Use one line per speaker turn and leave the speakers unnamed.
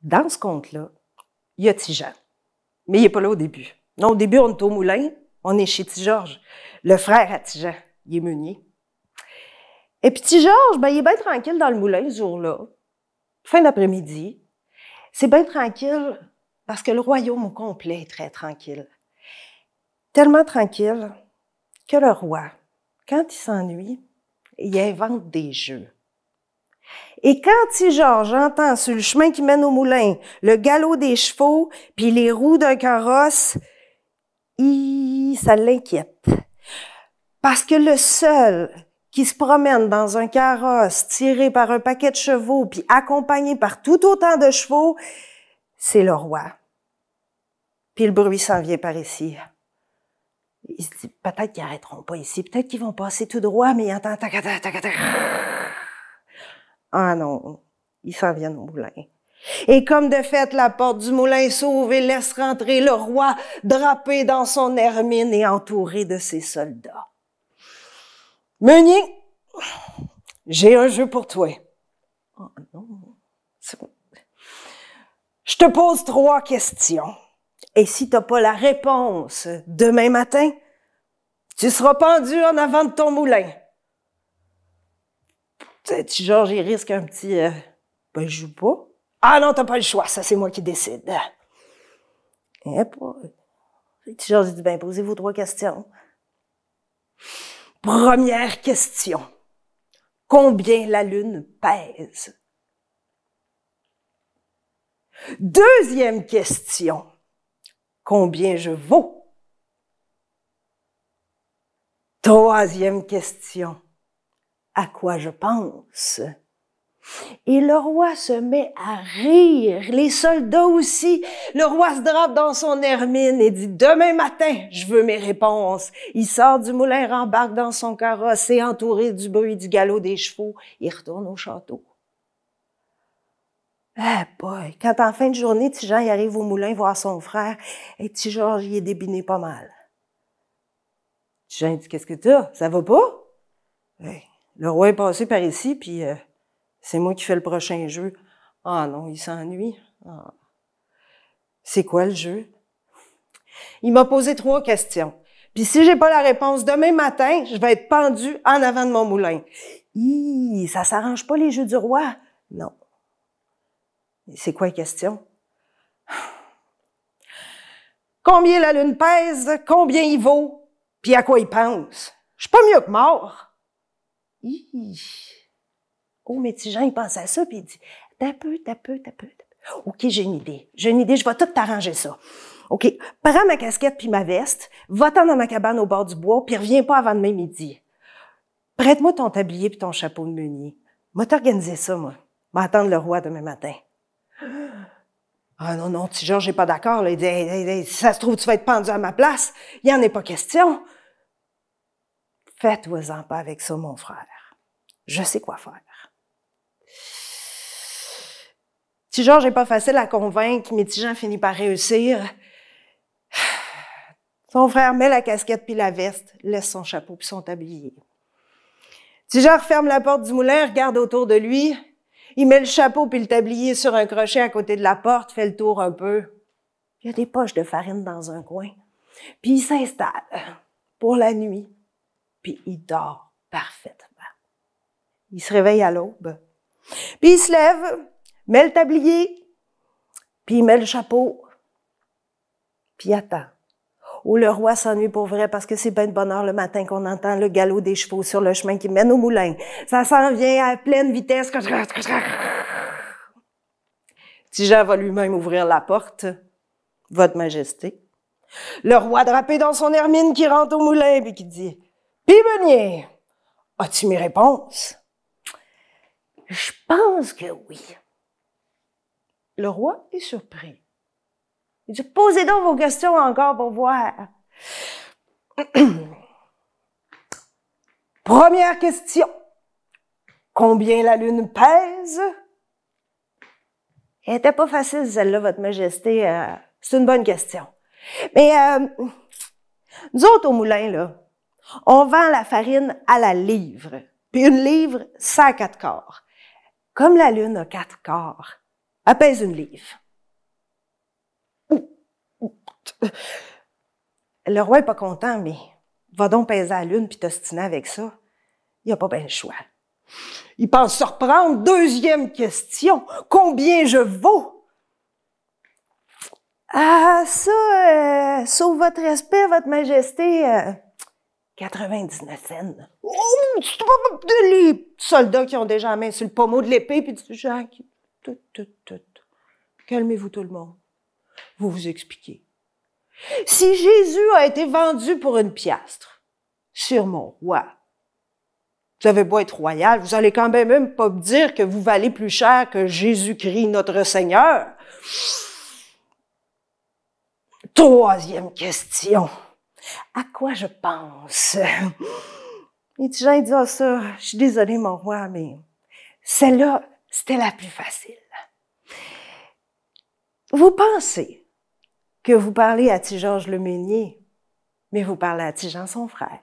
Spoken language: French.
Dans ce conte-là, il y a Ti-Jean. Mais il n'est pas là au début. Non, au début, on est au moulin, on est chez Ti-Georges, le frère à Ti-Jean. Il est meunier. Et puis Ti-Georges, il est bien tranquille dans le moulin ce jour-là. Fin d'après-midi. C'est bien tranquille parce que le royaume au complet est très tranquille. Tellement tranquille que le roi, quand il s'ennuie, il invente des jeux. Et quand Ti-Georges entend sur le chemin qui mène au moulin le galop des chevaux puis les roues d'un carrosse, ça l'inquiète. Parce que le seul qui se promène dans un carrosse tiré par un paquet de chevaux puis accompagné par tout autant de chevaux, c'est le roi. Puis le bruit s'en vient par ici. Il se dit, peut-être qu'ils n'arrêteront pas ici, peut-être qu'ils vont passer tout droit, mais il entend tac. Ah non, ils s'en viennent au moulin. Et comme de fait, la porte du moulin s'ouvre et laisse rentrer le roi, drapé dans son hermine et entouré de ses soldats. Meunier, j'ai un jeu pour toi. Oh non. Je te pose 3 questions. Et si t'as pas la réponse demain matin, tu seras pendu en avant de ton moulin. Ti-Georges, il risque un petit... je joue pas. Ah non, t'as pas le choix, ça c'est moi qui décide. Et Ti-Georges dit, posez-vous 3 questions. Première question. Combien la lune pèse? Deuxième question. Combien je vaux? Troisième question. À quoi je pense? Et le roi se met à rire, les soldats aussi. Le roi se drape dans son hermine et dit, demain matin, je veux mes réponses. Il sort du moulin, rembarque dans son carrosse et entouré du bruit du galop des chevaux, il retourne au château. Quand en fin de journée, Ti-Jean il arrive au moulin voir son frère, et Ti-Georges il est débiné pas mal. Ti-Jean dit, qu'est-ce que t'as? Ça va pas? Le roi est passé par ici, puis c'est moi qui fais le prochain jeu. Ah non, il s'ennuie. Ah. C'est quoi le jeu? Il m'a posé 3 questions. Puis si j'ai pas la réponse demain matin, je vais être pendu en avant de mon moulin. Ça s'arrange pas les jeux du roi? Non. C'est quoi la question? Combien la lune pèse? Combien il vaut? Puis à quoi il pense? Je suis pas mieux que mort. Oh, mais Ti-Jean, il pense à ça, puis il dit, t'as peu. OK, j'ai une idée, je vais tout t'arranger ça. OK, prends ma casquette puis ma veste, va-t'en dans ma cabane au bord du bois, puis reviens pas avant demain midi. Prête-moi ton tablier puis ton chapeau de meunier. Moi, t'organiser ça, moi. Va attendre le roi demain matin. Ah non, Ti-Georges n'est pas d'accord. Il dit, hey, si ça se trouve, tu vas être pendu à ma place. Il n'y en est pas question. Fais-toi-en pas avec ça, mon frère. Je sais quoi faire. Ti-Georges n'est pas facile à convaincre, mais Ti-Jean finit par réussir. Son frère met la casquette puis la veste, laisse son chapeau puis son tablier. Ti-Jean referme la porte du moulin, regarde autour de lui. Il met le chapeau puis le tablier sur un crochet à côté de la porte, fait le tour un peu. Il y a des poches de farine dans un coin. Puis il s'installe pour la nuit. Puis il dort parfaitement. Il se réveille à l'aube. Puis il se lève, met le tablier, puis il met le chapeau. Puis il attend. Oh, le roi s'ennuie pour vrai parce que c'est bien de bonne heure le matin qu'on entend le galop des chevaux sur le chemin qui mène au moulin. Ça s'en vient à pleine vitesse. Ti-Jean va lui-même ouvrir la porte. Votre Majesté. Le roi drapé dans son hermine qui rentre au moulin et qui dit « Pis meunier, as-tu mes réponses? » Je pense que oui. Le roi est surpris. Il dit « Posez donc vos questions encore pour voir. » Première question. Combien la lune pèse? Elle n'était pas facile, celle-là, Votre Majesté. C'est une bonne question. Mais nous autres, au moulin, là, on vend la farine à la livre. Puis une livre, ça a 4 quarts. Comme la lune a 4 quarts, Elle pèse une livre. Le roi est pas content, mais va donc peser à la lune puis t'ostiner avec ça. Il a pas bien le choix. Il pense se reprendre. Deuxième question. Combien je vaux? Ah, ça, sauf votre respect, votre majesté, 99 cents. Oh, les soldats qui ont déjà la main sur le pommeau de l'épée, puis du Jacques, calmez-vous tout le monde. Vous vous expliquez. Si Jésus a été vendu pour une piastre, sur mon roi, vous avez beau être royal, vous allez quand même pas me dire que vous valez plus cher que Jésus-Christ, notre Seigneur. Troisième question. À quoi je pense? Les petits gens disent, ah ça, je suis désolée mon roi, mais celle-là, c'était la plus facile. Vous pensez que vous parlez à Petit Georges le Meunier, mais vous parlez à Petit Jean son frère.